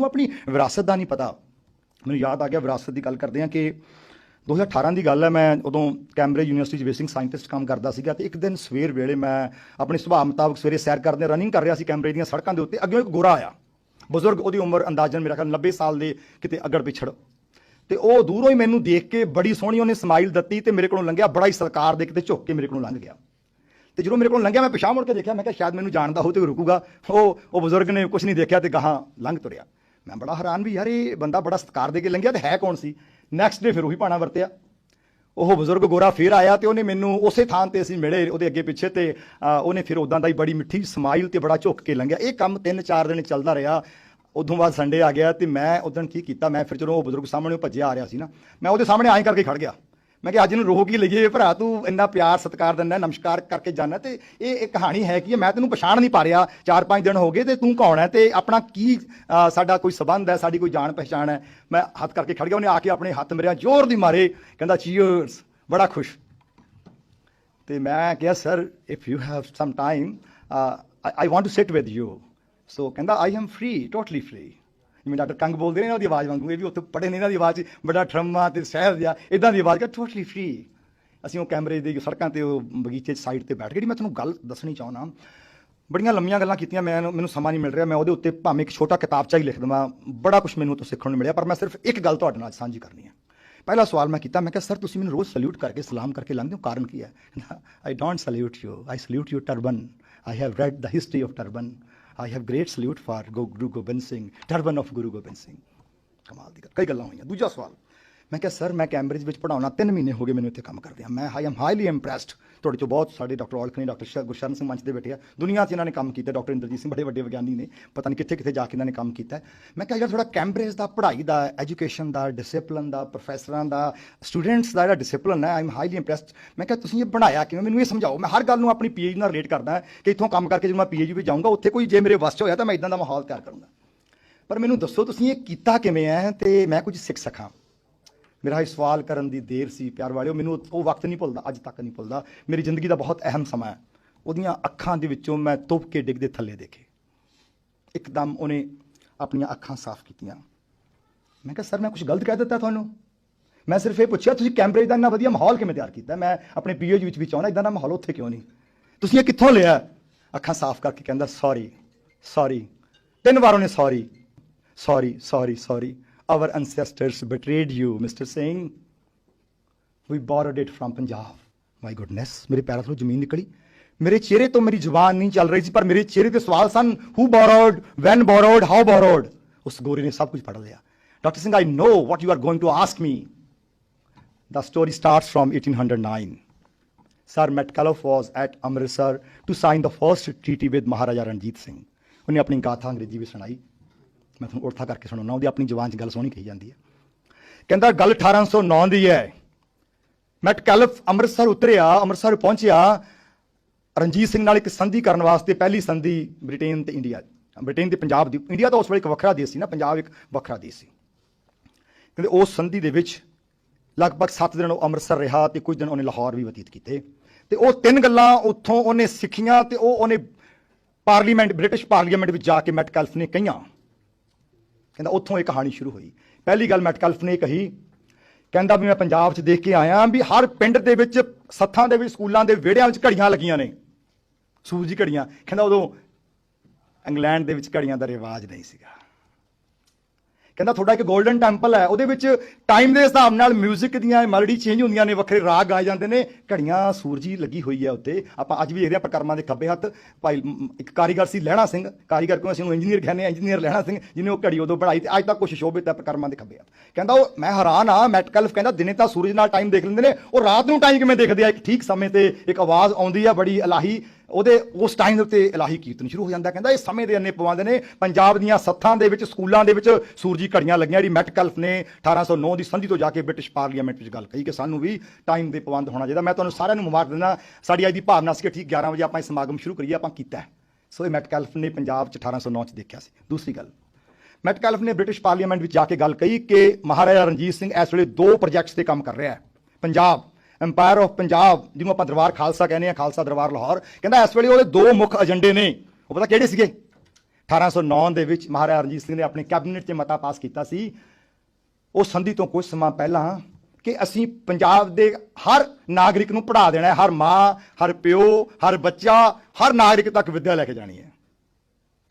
अपनी विरासत का नहीं पता। मैंने याद आ गया विरासत की गल करते हैं कि 2018 की गल है, मैं उदों कैम्ब्रिज यूनिवर्सिटी बेसिक साइंटिस्ट काम करता सीगा ते एक दिन सवेर वेले मैं अपने सुभाव मुताबक सवेरे सैर करदे रनिंग कर रहा सी कैम्ब्रिज दी सड़कों के उत्ते। अग्गों एक गोरा आया, बजुर्ग, उहदी उम्र अंदाजन मेरा ख्याल 90 साल के किते अगड़ पिछड़, तो वह दूरों ही मैनू देख के बड़ी सोहनी उन्हें समाइल दत्ती ते मेरे को लंघिया, बड़ा ही सत्कार दे के झुक के मेरे को लंघ गया। तो जो मेरे को लंघिया मैं पिछा मुड़ के देखा, मैं कहा शायद मैनू जानता हो तो रुकूगा। वो बजुर्ग ने कुछ नहीं देखा तो गाहां लंघ तुरिया। मैं बड़ा हैरान भी यार ये बंदा बड़ा सत्कार दे के लंघिया तो है कौन सी। नैक्सट डे फिर वही भाना वरतिया, वो बजुर्ग गोरा फिर आया तो उन्हें मैनू उस थान से असीं मिले वो अगे पिछे, तो उन्हें फिर उदा ही बड़ी मिठी समाइल तो बड़ा झुक के लंघिया। ये काम 3-4 दिन चलता रहा। उदों बाद संडे आ गया तो मैं उस दिन की किया, मैं फिर जो वो बजुर्ग सामने भज्या आ रहा ਸੀ ना, मैं वो सामने आए करके खड़ गया। मैं कि अज इन रोक ही लईए भरा, तू इन्ना प्यार सत्कार दिंदा, नमस्कार करके जाना, तो ये कहानी है कि मैं तेनू पछाण नहीं पा रहा, 4-5 दिन हो गए तो तू कौन है, तो अपना की साडा कोई संबंध है, साडी कोई जान पहचान है। मैं हाथ करके खड़ गया, उन्हें आके अपने हाथ मेरे जोर दी मारे, कहंदा चीयर्स, बड़ा खुश। तो मैं कहा sir if you have some time I want to sit with you. So कहंदा I am free, totally free. जिवें डॉक्टर कंग बोलते हैं ना, आवाज़ वांगू, ये भी उत्थे पढ़े ने, इन्हां दी आवाज़ बड़ा ठरम्मा ते सहज जिहा इदां दी आवाज़, टोटली फ्री। असीं वो कैमरे दी सड़कों ते बगीचे साइड ते बैठ के, मैं तुहानूं गल दसणी चाहुंदा, बड़ियां लंबियां गल्लां कीतियां, मैनूं समा नहीं मिल रहा, मैं उहदे उत्ते भावें एक छोटा किताबचा ही लिख देवां, बड़ा कुछ मैनूं तो सीखण नूं मिलिया, पर मैं सिर्फ एक गल तुहाडे नाल साझी करनी है। पहला सवाल मैं किया, मैं कहा सर तुसीं मैनूं रोज़ सल्यूट करके सलाम करके लंघदे हो, कारण की है? I don't salute you, I salute your turban. I have read the history of turban. I have great salute for Guru Gobind Singh, turban of गुरु गोबिंद सिंह। कमाल दी कई गल्लां होईयां। दूजा सवाल, मैं क्या सर मैं कैम्ब्रिज में पढ़ाउणा 3 महीने हो गए मैंने इत्थे काम करदे, मैं आई एम हाईली इंप्रैसड। तुहाडे चों बहुत सारे डॉक्टर औलख ने, डॉक्टर गुरशरण सिंह मंच ते बैठे आ, दुनिया 'च इन्होंने काम किया, डॉक्टर इंद्रजीत सिंह बड़े वड्डे विज्ञानी ने, पता नहीं कित्थे कित्थे जाके इन्होंने काम किया। मैं क्या यार थोड़ा कैम्ब्रिज का पढ़ाई का, एजुकेशन का, डिसिपलिन का, प्रोफैसरां का, स्टूडेंट्स का जिहड़ा डिसिपलिन है, आई एम हाईली इंप्रैसड। मैं क्या तुसीं ये बनाया किवें, मैनूं ये समझाओ। मैं हर गल नूं अपनी PhD नाल रिलेट करदा कि इत्थों काम करके जो मैं PhD भी जाऊँगा उत्थे कोई जे मेरे वस 'च होया तो मैं इदां दा माहौल तैयार करूँगा। पर मैनूं दस्सो तुसीं ये कीता किवें है ते मैं कुछ सिख सकां। मेरा सवाल करन दी देर सी प्यार वालिओ, मैनूं वो वक्त नहीं भुलदा, अज तक नहीं भुलदा। मेरी जिंदगी का बहुत अहम समा है। उहदियां अखां दे विचों मैं तुप के डिगदे थल्ले देखे, एकदम उन्हें अपनी अखां साफ कीतियां। मैं कहा सर मैं कुछ गलत कह दिता तुहानूं? मैं सिर्फ ये पूछा तुसीं कैम्ब्रिज दा इन्ना वधिया माहौल किवें तैयार कीता? मैं अपने PhD विच भी चाहुंदा इदां दा माहौल उत्थे क्यों नहीं? तुसीं ये कित्थों लिया? अखां साफ करके कहंदा सॉरी सॉरी, 3 बार उन्हें sorry sorry sorry sorry. Our ancestors betrayed you, Mr. Singh. We borrowed it from Punjab. My goodness, मेरे पैरों ਤੋਂ ਜ਼ਮੀਨ ਨਿਕਲੀ। मेरे चेहरे तो मेरी जुबान नहीं चल रही थी, पर मेरे चेहरे पे सवाल सन, who borrowed, when borrowed, how borrowed। उस गोरे ने सब कुछ पढ़ लिया। Dr. Singh, I know what you are going to ask me. The story starts from 1809. Sir Metcalfe was at Amritsar to sign the first treaty with Maharaja Ranjit Singh. उन्हें अपनी गाथा अंग्रेजी भी सुनाई। मैं तुहानूं उठा करके सुणाउणा, ਉਹਦੀ अपनी जबान 'ਚ गल सोहनी कही जाती है। कहंदा गल 1809 की है। मैटकैल्फ अमृतसर उतरिया, अमृतसर पहुंचिया रणजीत सिंह नाल एक संधि करने वास्ते, पहली संधि ब्रिटेन ते इंडिया, ब्रिटेन ते पंजाब दी। इंडिया तो उस वेले एक वखरा देश सी ना, पंजाब एक वखरा देश सी। कहंदे उस संधि दे विच लगभग 7 दिन अमृतसर रहा ते कुछ दिन उन्हें लाहौर भी बतीत कीते। ते वो 3 गल्लां उत्थों उन्हें सिखियां ते उन्हें पार्लीमेंट, ब्रिटिश पार्लीमेंट में जाके मैटकैल्फ ने कहियां। कहता उत्थों एक कहानी शुरू हुई। पहली गल मैटकैल्फ ने कही, कहता भी मैं पंजाब च देख के आया भी हर पिंड दे विच, सत्थां दे विच, स्कूलों के विहड़ियां विच घड़ियां लगियां ने, सूरजी घड़ियां। कहता उदों इंग्लैंड दे विच घड़ियां दा रिवाज नहीं सीगा। कहता थोड़ा एक गोल्डन टैंपल है, उहदे विच टाइम के हिसाब नाल म्यूजिक दीयां मेलोडी चेंज होंदियां ने, वखरे राग गाए जाते हैं, घड़ियां सूरजी लगी हुई है उत्ते। आपां अज भी देखदे आ प्रकर्मां दे खब्बे हत्थ भाई एक कारीगर सी लहणा सिंह, कारीगर क्यों असीं उहनूं इंजीनियर कहने, इंजीनियर लहणा सिंह, जिन्हें वो घड़ी उदों बनाई ते अज तक कुछ शोभित है प्रकर्मां दे खब्बे हत्थ। कहता वो मैं हैरान हाँ, मैटकैल्फ कहता दिने तां सूरज नाल टाइम देख लैंदे ने, वो रात नूं टाइम किवें देखदे आ? एक ठीक समय ते एक आवाज़ आउंदी है बड़ी इलाही, ਉਹਦੇ उस टाइम ਦੇ ਉੱਤੇ ਇਲਾਹੀ ਕੀਰਤਨ ਸ਼ੁਰੂ ਹੋ ਜਾਂਦਾ। ਕਹਿੰਦਾ ਇਹ ਸਮੇਂ ਦੇ ਅੰਨੇ ਪਵਾਉਂਦੇ ਨੇ ਪੰਜਾਬ ਦੀਆਂ ਸੱਥਾਂ ਦੇ ਵਿੱਚ, ਸਕੂਲਾਂ ਦੇ ਵਿੱਚ ਸੂਰਜੀ ਘੜੀਆਂ ਲੱਗੀਆਂ। ਜਿਹੜੀ ਮੈਟਕੈਲਫ ਨੇ 1809 ਦੀ ਸੰਧੀ ਤੋਂ ਜਾ ਕੇ ਬ੍ਰਿਟਿਸ਼ ਪਾਰਲੀਮੈਂਟ ਵਿੱਚ ਗੱਲ ਕਹੀ ਕਿ ਸਾਨੂੰ ਵੀ ਟਾਈਮ ਦੇ ਪਾਬੰਦ ਹੋਣਾ ਚਾਹੀਦਾ। ਮੈਂ ਤੁਹਾਨੂੰ ਸਾਰਿਆਂ ਨੂੰ ਮੁਬਾਰਕ ਦਿੰਦਾ, ਸਾਡੀ ਅੱਜ ਦੀ ਭਾਵਨਾ ਸੀ ਕਿ ਠੀਕ 11 ਵਜੇ ਆਪਾਂ ਇਹ ਸਮਾਗਮ ਸ਼ੁਰੂ ਕਰੀਏ, ਆਪਾਂ ਕੀਤਾ। ਸੋ ਇਹ ਮੈਟਕੈਲਫ ਨੇ ਪੰਜਾਬ 'ਚ 1809 'ਚ ਦੇਖਿਆ ਸੀ। ਦੂਸਰੀ ਗੱਲ, ਮੈਟਕੈਲਫ ਨੇ ਬ੍ਰਿਟਿਸ਼ ਪਾਰਲੀਮੈਂਟ ਵਿੱਚ ਜਾ ਕੇ ਗੱਲ ਕਹੀ ਕਿ ਮਹਾਰਾਜਾ ਰਣਜੀਤ ਸਿੰਘ ਇਸ ਵੇਲੇ 2 ਪ੍ਰੋਜੈਕਟਸ ਤੇ ਕੰਮ ਕਰ ਰਿਹਾ ਹੈ। ਪੰਜਾਬ एंपायर ऑफ पंजाब, जिन्होंने आप दरबार खालसा कहने, खालसा दरबार लाहौर, कहता इस वे वो 2 मुख एजेंडे ने, वो पता किहड़े सीगे? 1809 ਦੇ ਵਿੱਚ ਮਹਾਰਾਜਾ ਰਣਜੀਤ ਸਿੰਘ ਨੇ ਆਪਣੇ ਕੈਬਨਿਟ 'ਚ ਮਤਾ ਪਾਸ ਕੀਤਾ ਸੀ ਉਹ ਸੰਧੀ ਤੋਂ ਕੁਝ ਸਮਾਂ ਪਹਿਲਾਂ ਕਿ ਅਸੀਂ ਪੰਜਾਬ ਦੇ ਹਰ ਨਾਗਰਿਕ ਨੂੰ ਪੜ੍ਹਾ ਦੇਣਾ ਹੈ, ਹਰ ਮਾਂ, ਹਰ ਪਿਓ, ਹਰ ਬੱਚਾ, ਹਰ ਨਾਗਰਿਕ ਤੱਕ ਵਿੱਦਿਆ ਲੈ ਕੇ ਜਾਣੀ ਹੈ।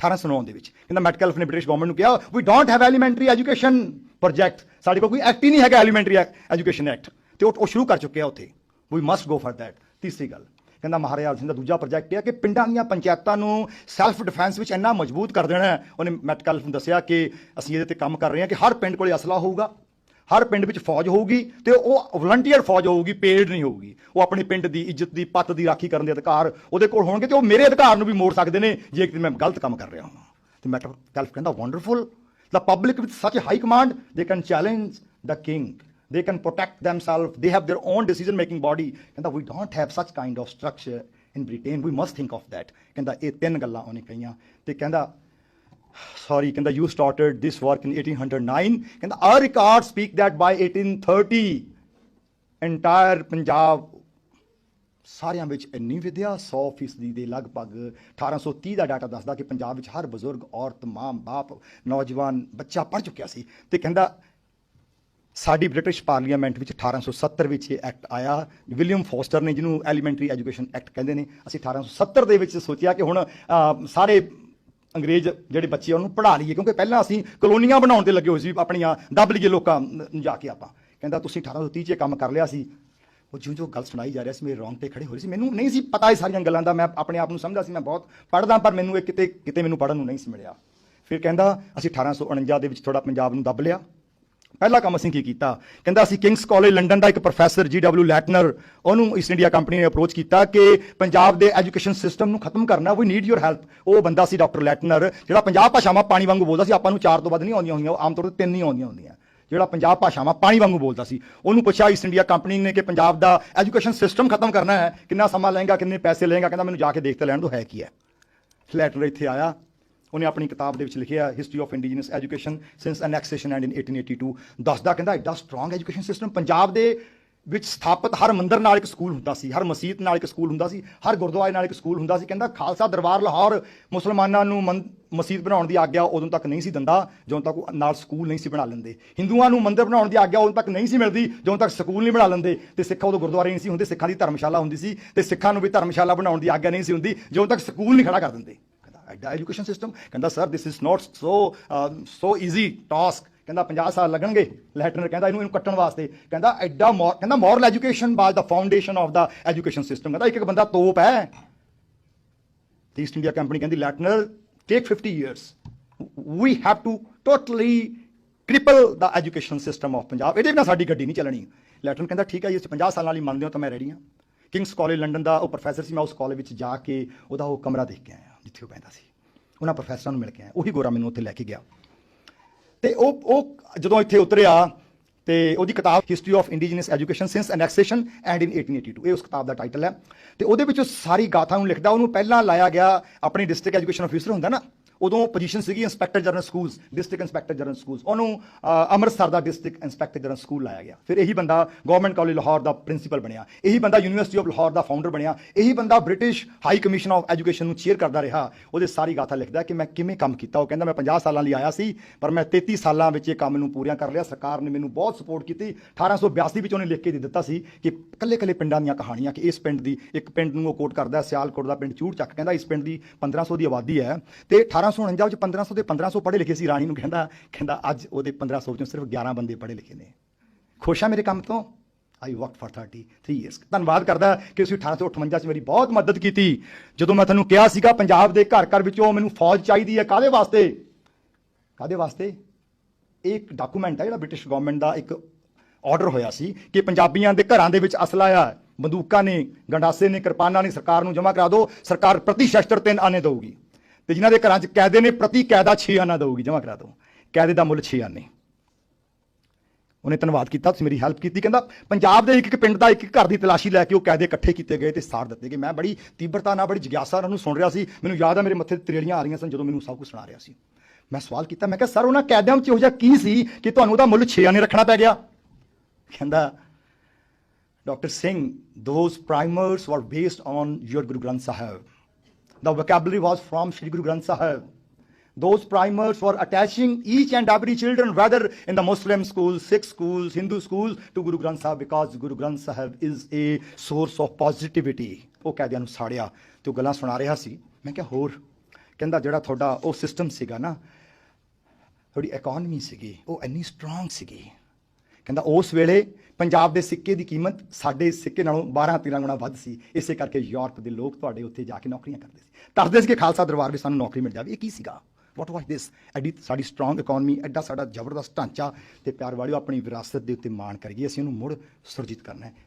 1809 ਦੇ ਵਿੱਚ ਕਹਿੰਦਾ ਮੈਟਕੈਲਫ ਨੇ ਬ੍ਰਿਟਿਸ਼ ਗਵਰਨਮੈਂਟ ਨੂੰ ਕਿਹਾ we don't have elementary education project, ਸਾਡੇ ਕੋਲ ਕੋਈ ਐਕਟ ਹੀ ਨਹੀਂ ਹੈਗਾ ਐਲੀਮੈਂਟਰੀ ਐਜੂਕੇਸ਼ਨ ਐਕਟ, ਤੇ ਉਹ ਸ਼ੁਰੂ ਕਰ ਚੁੱਕਿਆ ਉੱਥੇ, ਵੀ ਮਸਟ ਗੋ ਫॉर दैट। ਤੀਸਰੀ ਗੱਲ ਕਹਿੰਦਾ ਮਹਾਰਾਜਾ ਸਿੰਘ ਦਾ ਦੂਜਾ ਪ੍ਰੋਜੈਕਟ ਇਹ ਹੈ ਕਿ ਪਿੰਡਾਂ ਦੀਆਂ ਪੰਚਾਇਤਾਂ ਨੂੰ ਸੈਲਫ ਡਿਫੈਂਸ ਵਿੱਚ ਇੰਨਾ ਮਜ਼ਬੂਤ ਕਰ ਦੇਣਾ ਹੈ। ਉਹਨੇ ਮੈਟਕੈਲਫ ਨੂੰ ਦੱਸਿਆ ਕਿ ਅਸੀਂ ਇਹਦੇ ਤੇ ਕੰਮ ਕਰ ਰਹੇ ਹਾਂ ਕਿ ਹਰ ਪਿੰਡ ਕੋਲੇ ਅਸਲਾ ਹੋਊਗਾ, ਹਰ ਪਿੰਡ ਵਿੱਚ ਫੌਜ ਹੋਊਗੀ, ਤੇ ਉਹ ਵਲੰਟੀਅਰ ਫੌਜ ਹੋਊਗੀ, ਪੇਡ ਨਹੀਂ ਹੋਊਗੀ। ਉਹ ਆਪਣੇ ਪਿੰਡ ਦੀ ਇੱਜ਼ਤ ਦੀ ਪੱਤ ਦੀ ਰਾਖੀ ਕਰਨ ਦੇ ਅਧਿਕਾਰ ਉਹਦੇ ਕੋਲ ਹੋਣਗੇ, ਤੇ ਉਹ ਮੇਰੇ ਅਧਿਕਾਰ ਨੂੰ ਵੀ ਮੋੜ ਸਕਦੇ ਨੇ ਜੇ ਕਿ ਮੈਂ ਗਲਤ ਕੰਮ ਕਰ ਰਿਹਾ ਹਾਂ। ਤੇ ਮੈਟਕੈਲਫ ਕਹਿੰਦਾ wonderful, the public with such high command they can challenge the king, they can protect themselves, they have their own decision making body। ਕਹਿੰਦਾ we don't have such kind of structure in Britain, we must think of that। ਕਹਿੰਦਾ ਇਹ ਤਿੰਨ ਗੱਲਾਂ ਉਹਨੇ ਕਹੀਆਂ ਤੇ ਕਹਿੰਦਾ sorry, ਕਹਿੰਦਾ you started this work in 1809, ਕਹਿੰਦਾ our records speak that by 1830 entire Punjab ਸਾਰਿਆਂ ਵਿੱਚ ਇੰਨੀ ਵਿਦਿਆ 100% ਦੇ ਲਗਭਗ 1830 ਦਾ ਡਾਟਾ ਦੱਸਦਾ ਕਿ ਪੰਜਾਬ ਵਿੱਚ ਹਰ ਬਜ਼ੁਰਗ, ਔਰਤ, ਮਾਂ, ਬਾਪ, ਨੌਜਵਾਨ, ਬੱਚਾ ਪੜ੍ਹ ਚੁੱਕਿਆ ਸੀ। ਤੇ ਕਹਿੰਦਾ ਸਾਡੀ ਬ੍ਰਿਟਿਸ਼ ਪਾਰਲੀਮੈਂਟ ਵਿੱਚ 1870 ਵਿੱਚ ਇਹ ਐਕਟ ਆਇਆ, ਵਿਲੀਅਮ ਫੋਸਟਰ ਨੇ, ਜਿਹਨੂੰ ਐਲੀਮੈਂਟਰੀ ਐਜੂਕੇਸ਼ਨ ਐਕਟ ਕਹਿੰਦੇ ਨੇ। ਅਸੀਂ 1870 ਦੇ ਵਿੱਚ ਸੋਚਿਆ ਕਿ ਹੁਣ ਸਾਰੇ ਅੰਗਰੇਜ਼ ਜਿਹੜੇ ਬੱਚੇ ਉਹਨੂੰ ਪੜ੍ਹਾ ਲਈਏ, ਕਿਉਂਕਿ ਪਹਿਲਾਂ ਅਸੀਂ ਕਲੋਨੀਆਂ ਬਣਾਉਣ ਤੇ ਲੱਗੇ ਹੋਏ ਸੀ, ਆਪਣੀਆਂ ਦੱਬ ਲਈਏ ਲੋਕਾਂ ਨੂੰ ਜਾ ਕੇ ਆਪਾਂ। ਕਹਿੰਦਾ ਤੁਸੀਂ 1830 'ਚ ਕੰਮ ਕਰ ਲਿਆ ਸੀ। ਉਹ ਜਿਉਂ ਗੱਲ ਸੁਣਾਈ ਜਾ ਰਿਹਾ ਸੀ ਮੇਰੇ ਰੌਂਗਟੇ ਖੜੇ ਹੋ ਰਹੇ ਸੀ, ਮੈਨੂੰ ਨਹੀਂ ਸੀ ਪਤਾ ਇਹ ਸਾਰੀਆਂ ਗੱਲਾਂ ਦਾ। ਮੈਂ ਆਪਣੇ ਆਪ ਨੂੰ ਸਮਝਦਾ ਸੀ ਮੈਂ ਬਹੁਤ ਪੜ੍ਹਦਾ, ਪਰ ਮੈਨੂੰ ਇਹ ਕਿਤੇ ਮੈਨੂੰ ਪੜ੍ਹਨ ਨੂੰ ਨਹੀਂ ਸੀ ਮਿਲਿਆ। ਫਿਰ ਕਹਿੰਦਾ ਅਸੀਂ 1849 ਦੇ ਵਿੱਚ ਥੋੜ੍ਹਾ ਪੰਜਾਬ ਨੂੰ ਦੱਬ ਲਿਆ। ਪਹਿਲਾ ਕੰਮ ਅਸੀਂ ਕੀ ਕੀਤਾ, ਕਹਿੰਦਾ ਅਸੀਂ ਕਿੰਗਸ ਕਾਲਜ ਲੰਡਨ ਦਾ ਇੱਕ ਪ੍ਰੋਫੈਸਰ GW ਲੈਟਨਰ, ਉਹਨੂੰ ਈਸਟ ਇੰਡੀਆ ਕੰਪਨੀ ਨੇ ਅਪਰੋਚ ਕੀਤਾ ਕਿ ਪੰਜਾਬ ਦੇ ਐਜੂਕੇਸ਼ਨ ਸਿਸਟਮ ਨੂੰ ਖਤਮ ਕਰਨਾ, ਵੀ ਨੀਡ ਯੂਰ ਹੈਲਪ। ਉਹ ਬੰਦਾ ਸੀ ਡਾਕਟਰ ਲੈਟਨਰ, ਜਿਹੜਾ 50 ਭਾਸ਼ਾਵਾਂ ਪਾਣੀ ਵਾਂਗੂ ਬੋਲਦਾ ਸੀ। ਆਪਾਂ ਨੂੰ 4 ਤੋਂ ਵੱਧ ਨਹੀਂ ਆਉਂਦੀਆਂ ਹੁੰਦੀਆਂ, ਆਮ ਤੌਰ ਤੇ 3 ਹੀ ਆਉਂਦੀਆਂ ਹੁੰਦੀਆਂ। ਜਿਹੜਾ 50 ਭਾਸ਼ਾਵਾਂ ਪਾਣੀ ਵਾਂਗੂ ਬੋਲਦਾ ਸੀ, ਉਹਨੂੰ ਪੁੱਛਿਆ ਈਸਟ ਇੰਡੀਆ ਕੰਪਨੀ ਨੇ ਕਿ ਪੰਜਾਬ ਦਾ ਐਜੂਕੇਸ਼ਨ ਸਿਸਟਮ ਖਤਮ ਕਰਨਾ ਹੈ, ਕਿੰਨਾ ਸਮਾਂ ਲਏਗਾ, ਕਿੰਨੇ ਪੈਸੇ ਲਏਗਾ। ਕਹਿੰਦਾ ਮੈਨੂੰ ਜਾ ਕੇ ਦੇਖ ਤੇ ਲੈਣ ਦੋ ਹੈ ਕੀ ਹੈ। ਲੈਟਨਰ ਇੱਥੇ ਆਇਆ, ਉਹਨੇ ਆਪਣੀ ਕਿਤਾਬ ਦੇ ਵਿੱਚ ਲਿਖਿਆ history of indigenous education since annexation and in 1882। ਦੱਸਦਾ ਕਹਿੰਦਾ ਐਡਾ ਸਟਰੋਂਗ ਐਜੂਕੇਸ਼ਨ ਸਿਸਟਮ ਪੰਜਾਬ ਦੇ ਵਿੱਚ ਸਥਾਪਿਤ, ਹਰ ਮੰਦਰ ਨਾਲ ਇੱਕ ਸਕੂਲ ਹੁੰਦਾ ਸੀ, ਹਰ ਮਸੀਤ ਨਾਲ ਇੱਕ ਸਕੂਲ ਹੁੰਦਾ ਸੀ, ਹਰ ਗੁਰਦੁਆਰੇ ਨਾਲ ਇੱਕ ਸਕੂਲ ਹੁੰਦਾ ਸੀ। ਕਹਿੰਦਾ ਖਾਲਸਾ ਦਰਬਾਰ ਲਾਹੌਰ ਮੁਸਲਮਾਨਾਂ ਨੂੰ ਮਸੀਤ ਬਣਾਉਣ ਦੀ ਆਗਿਆ ਉਦੋਂ ਤੱਕ ਨਹੀਂ ਸੀ ਦਿੰਦਾ ਜਦੋਂ ਤੱਕ ਉਹ ਨਾਲ ਸਕੂਲ ਨਹੀਂ ਸੀ ਬਣਾ ਲੈਂਦੇ। ਹਿੰਦੂਆਂ ਨੂੰ ਮੰਦਰ ਬਣਾਉਣ ਦੀ ਆਗਿਆ ਉਦੋਂ ਤੱਕ ਨਹੀਂ ਸੀ ਮਿਲਦੀ ਜਦੋਂ ਤੱਕ ਸਕੂਲ ਨਹੀਂ ਬਣਾ ਲੈਂਦੇ। ਤੇ ਸਿੱਖਾਂ ਉਦੋਂ ਗੁਰਦੁਆਰੇ ਨਹੀਂ ਸੀ ਹੁੰਦੇ, ਸਿੱਖਾਂ ਦੀ ਧਰਮਸ਼ਾਲਾ ਹੁੰਦੀ ਸੀ, ਤੇ ਸਿੱਖਾਂ ਨੂੰ ਵੀ ਧਰਮਸ਼ਾਲਾ ਬਣਾਉਣ ਦੀ ਆਗਿਆ ਨਹੀਂ ਸੀ ਹੁੰਦੀ ਜਦੋਂ ਤੱਕ ਸਕੂਲ ਨਹੀਂ ਖੜਾ ਕਰ ਦਿੰਦੇ। ਐਡਾ ਐਜੂਕੇਸ਼ਨ ਸਿਸਟਮ। ਕਹਿੰਦਾ sir this is not so easy task. ਕਹਿੰਦਾ 50 ਸਾਲ ਲੱਗਣਗੇ। ਲੈਟਨਰ ਕਹਿੰਦਾ ਇਹਨੂੰ ਕੱਟਣ ਵਾਸਤੇ। ਕਹਿੰਦਾ ਐਡਾ ਕਹਿੰਦਾ moral education was the foundation of the education system. ਕਹਿੰਦਾ ਇੱਕ ਬੰਦਾ ਤੋਪ ਹੈ। ਤੇ ਈਸਟ ਇੰਡੀਆ ਕੰਪਨੀ ਕਹਿੰਦੀ ਲੈਟਨਰ ਟੇਕ 50 years, we have to totally cripple the education system of Punjab. ਇਹਦੇ ਬਿਨਾਂ ਸਾਡੀ ਗੱਡੀ ਨਹੀਂ ਚੱਲਣੀ। ਲੈਟਨਰ ਕਹਿੰਦਾ ਠੀਕ ਹੈ ਜੀ, ਅਸੀਂ 50 ਸਾਲਾਂ ਲਈ ਮੰਨਦੇ ਹੋ ਤਾਂ ਮੈਂ ਰੈਡੀ ਹਾਂ। ਕਿੰਗਸ ਕਾਲਜ ਲੰਡਨ ਦਾ ਉਹ ਪ੍ਰੋਫੈਸਰ ਸੀ, ਮੈਂ ਉਸ ਕਾਲਜ ਵਿੱਚ ਜਾ ਕੇ ਉਹਦਾ ਉਹ ਕਮਰਾ ਦੇਖ ਕੇ ਆਇਆ ਜਿੱਥੇ ਉਹ ਬਹਿੰਦਾ ਸੀ। ਉਹਨਾਂ ਪ੍ਰੋਫੈਸਰਾਂ ਨੂੰ ਮਿਲ ਕੇ ਆਇਆ, ਉਹੀ ਗੋਰਾ ਮੈਨੂੰ ਉੱਥੇ ਲੈ ਕੇ ਗਿਆ। ਤੇ ਉਹ ਜਦੋਂ ਇੱਥੇ ਉਤਰਿਆ ਤੇ ਉਹਦੀ ਕਿਤਾਬ history of indigenous education since annexation and in 1882, ਇਹ ਉਸ ਕਿਤਾਬ ਦਾ ਟਾਈਟਲ ਹੈ। ਤੇ ਉਹਦੇ ਵਿੱਚ ਸਾਰੀ ਗਾਥਾ ਨੂੰ ਲਿਖਦਾ। ਉਹਨੂੰ ਪਹਿਲਾਂ ਲਾਇਆ ਗਿਆ ਆਪਣੀ ਡਿਸਟ੍ਰਿਕਟ ਐਜੂਕੇਸ਼ਨ ਆਫਿਸਰ ਹੁੰਦਾ ਨਾ, ਉਦੋਂ ਪੋਜੀਸ਼ਨ ਸੀਗੀ inspector general schools, district inspector general schools. ਉਹਨੂੰ ਅੰਮ੍ਰਿਤਸਰ ਦਾ ਡਿਸਟ੍ਰਿਕਟ ਇੰਸਪੈਕਟਰ ਜਨਰਲ ਸਕੂਲ ਲਾਇਆ ਗਿਆ। ਫਿਰ ਇਹੀ ਬੰਦਾ ਗਵਰਨਮੈਂਟ ਕਾਲਜ ਲਾਹੌਰ ਦਾ ਪ੍ਰਿੰਸੀਪਲ ਬਣਿਆ। ਇਹੀ ਬੰਦਾ university of Lahore the founder ਬਣਿਆ। ਇਹੀ ਬੰਦਾ British high commission of education ਨੂੰ ਚੇਅਰ ਕਰਦਾ ਰਿਹਾ। ਉਹਦੇ ਸਾਰੀ ਗਾਥਾ ਲਿਖਦਾ ਕਿ ਮੈਂ ਕਿਵੇਂ ਕੰਮ ਕੀਤਾ। ਉਹ ਕਹਿੰਦਾ ਮੈਂ 50 ਸਾਲਾਂ ਲਈ ਆਇਆ ਸੀ, ਪਰ ਮੈਂ 33 ਸਾਲਾਂ ਵਿੱਚ ਇਹ ਕੰਮ ਨੂੰ ਪੂਰੀਆਂ ਕਰ ਲਿਆ। ਸਰਕਾਰ ਨੇ ਮੈਨੂੰ ਬਹੁਤ ਸਪੋਰਟ ਕੀਤੀ। 1882 ਵਿੱਚ ਉਹਨੇ ਲਿਖ ਕੇ ਦੇ ਦਿੱਤਾ ਸੀ ਕਿ ਕੱਲੇ ਪਿੰਡਾਂ ਦੀਆਂ ਕਹਾਣੀਆਂ, ਕਿ ਇਸ ਪਿੰਡ ਦੀ, ਇੱਕ ਪਿੰਡ ਨੂੰ ਉਹ ਕੋਟ ਕਰਦਾ ਸਿਆਲਕੋਟ ਦਾ ਪਿੰਡ ਚੂੜ ਚੱਕ। ਕਹਿੰਦਾ ਇਸ ਪਿੰਡ ਦੀ 1500 ਦੀ ਆਬਾਦੀ ਹੈ ਤੇ 1849 ਵਿੱਚ 1500 ਦੇ 1500 ਪੜ੍ਹੇ ਲਿਖੇ ਸੀ। ਰਾਣੀ ਨੂੰ ਕਹਿੰਦਾ ਅੱਜ ਉਹਦੇ 1500 ਵਿੱਚੋਂ ਸਿਰਫ 11 ਬੰਦੇ ਪੜ੍ਹੇ ਲਿਖੇ ਨੇ। ਖੁਸ਼ ਆ ਮੇਰੇ ਕੰਮ ਤੋਂ। ਆਈ ਵਰਕ ਫॉर 33 years। ਧੰਨਵਾਦ ਕਰਦਾ ਕਿ ਤੁਸੀਂ 1858 'ਚ ਮੇਰੀ ਬਹੁਤ ਮਦਦ ਕੀਤੀ। ਜਦੋਂ ਮੈਂ ਤੁਹਾਨੂੰ ਕਿਹਾ ਸੀਗਾ ਪੰਜਾਬ ਦੇ ਘਰ ਘਰ ਵਿੱਚੋਂ ਮੈਨੂੰ ਫੌਜ ਚਾਹੀਦੀ ਹੈ, ਕਾਹਦੇ ਵਾਸਤੇ? ਇੱਕ ਡਾਕੂਮੈਂਟ ਹੈ ਜਿਹੜਾ ਬ੍ਰਿਟਿਸ਼ ਗਵਰਨਮੈਂਟ ਦਾ ਇੱਕ ਆਰਡਰ ਹੋਇਆ ਸੀ ਕਿ ਪੰਜਾਬੀਆਂ ਦੇ ਘਰਾਂ ਦੇ ਵਿੱਚ ਅਸਲਾ ਆ, ਬੰਦੂਕਾਂ ਨੇ, ਗੰਡਾਸੇ ਨੇ, ਕਿਰਪਾਨਾਂ ਨੇ, ਸਰਕਾਰ ਨੂੰ ਜਮ੍ਹਾਂ ਕਰਾ ਦਿਓ। ਸਰਕਾਰ ਪ੍ਰਤੀ ਸ਼ਸਤਰ 3 ਆਨੇ ਦਊਗੀ ਤੇ ਜਿਨ੍ਹਾਂ ਦੇ ਘਰਾਂ 'ਚ ਕੈਦੇ ਨੇ ਪ੍ਰਤੀ ਕੈਦਾ 6 ਆਨਾ ਦਊਗੀ, ਜਮ੍ਹਾਂ ਕਰਾ ਦਿਓ। ਕੈਦੇ ਦਾ ਮੁੱਲ 6 ਆਨੇ। ਉਹਨੇ ਧੰਨਵਾਦ ਕੀਤਾ, ਤੁਸੀਂ ਮੇਰੀ ਹੈਲਪ ਕੀਤੀ। ਕਹਿੰਦਾ ਪੰਜਾਬ ਦੇ ਇੱਕ ਪਿੰਡ ਦਾ ਇੱਕ ਘਰ ਦੀ ਤਲਾਸ਼ੀ ਲੈ ਕੇ ਉਹ ਕੈਦੇ ਇਕੱਠੇ ਕੀਤੇ ਗਏ ਤੇ ਸਾੜ ਦਿੱਤੇ ਗਏ। ਮੈਂ ਬੜੀ ਤੀਬਰਤਾ ਨਾਲ, ਬੜੀ ਜਿਗਿਆਸਾ ਨਾਲ ਉਹਨੂੰ ਸੁਣ ਰਿਹਾ ਸੀ। ਮੈਨੂੰ ਯਾਦ ਆ ਮੇਰੇ ਮੱਥੇ ਤੇ ਤਰੇੜੀਆਂ ਆ ਰਹੀਆਂ ਸਨ ਜਦੋਂ ਮੈਨੂੰ ਸਭ ਕੁਝ ਸੁਣਾ ਰਿਹਾ ਸੀ। ਮੈਂ ਸਵਾਲ ਕੀਤਾ, ਮੈਂ ਕਿਹਾ ਸਰ ਉਹਨਾਂ ਕੈਦਿਆਂ ਵਿੱਚ ਇਹੋ ਜਿਹਾ ਕੀ ਸੀ ਕਿ ਤੁਹਾਨੂੰ ਉਹਦਾ ਮੁੱਲ 6 ਆਨੇ ਰੱਖਣਾ ਪੈ ਗਿਆ? ਕਹਿੰਦਾ doctor Singh, those primers were based on your Guru Granth Sahib. The vocabulary was from Shri Guru Granth Sahib. those primers for attaching each and every children, whether in the Muslim schools, Sikh schools, Hindu schools, to Guru Granth Sahib, because Guru Granth Sahib is a source of positivity. ਉਹ ਕੈਦੀਆਂ ਨੂੰ ਸਾੜਿਆ ਤੇ ਉਹ ਗੱਲਾਂ ਸੁਣਾ ਰਿਹਾ ਸੀ। ਮੈਂ ਕਿਹਾ ਹੋਰ, ਕਹਿੰਦਾ ਜਿਹੜਾ ਤੁਹਾਡਾ ਉਹ ਸਿਸਟਮ ਸੀਗਾ ਨਾ, ਤੁਹਾਡੀ ਇਕਨੋਮੀ ਸੀਗੀ, ਉਹ ਇੰਨੀ ਸਟਰੋਂਗ ਸੀਗੀ, ਕਹਿੰਦਾ ਉਸ ਵੇਲੇ ਪੰਜਾਬ ਦੇ ਸਿੱਕੇ ਦੀ ਕੀਮਤ ਸਾਡੇ ਸਿੱਕੇ ਨਾਲੋਂ 12-13 ਗੁਣਾ ਵੱਧ ਸੀ, ਇਸੇ ਕਰਕੇ ਯੂਰਪ ਦੇ ਲੋਕ ਤੁਹਾਡੇ ਉੱਥੇ ਜਾ ਕੇ ਨੌਕਰੀਆਂ ਕਰਦੇ ਸੀ, ਦੱਸਦੇ ਸੀ ਕਿ ਖਾਲਸਾ ਦਰਬਾਰ ਵਿੱਚ ਸਾਨੂੰ ਨੌਕਰੀ ਮਿਲ ਜਾਵੇ। ਇਹ ਕੀ ਸੀਗਾ? ਵਾਟ ਵਾਸ ਦਿਸ? ਐਡੀ ਸਾਡੀ ਸਟਰੋਂਗ ਇਕਨੋਮੀ, ਐਡਾ ਸਾਡਾ ਜ਼ਬਰਦਸਤ ਢਾਂਚਾ, ਤੇ ਪਿਆਰ ਵਾਲਿਓ ਆਪਣੀ ਵਿਰਾਸਤ ਦੇ ਉੱਤੇ ਮਾਣ ਕਰੀਏ, ਅਸੀਂ ਉਹਨੂੰ ਮੁੜ ਸੁਰਜੀਤ ਕਰਨਾ ਹੈ।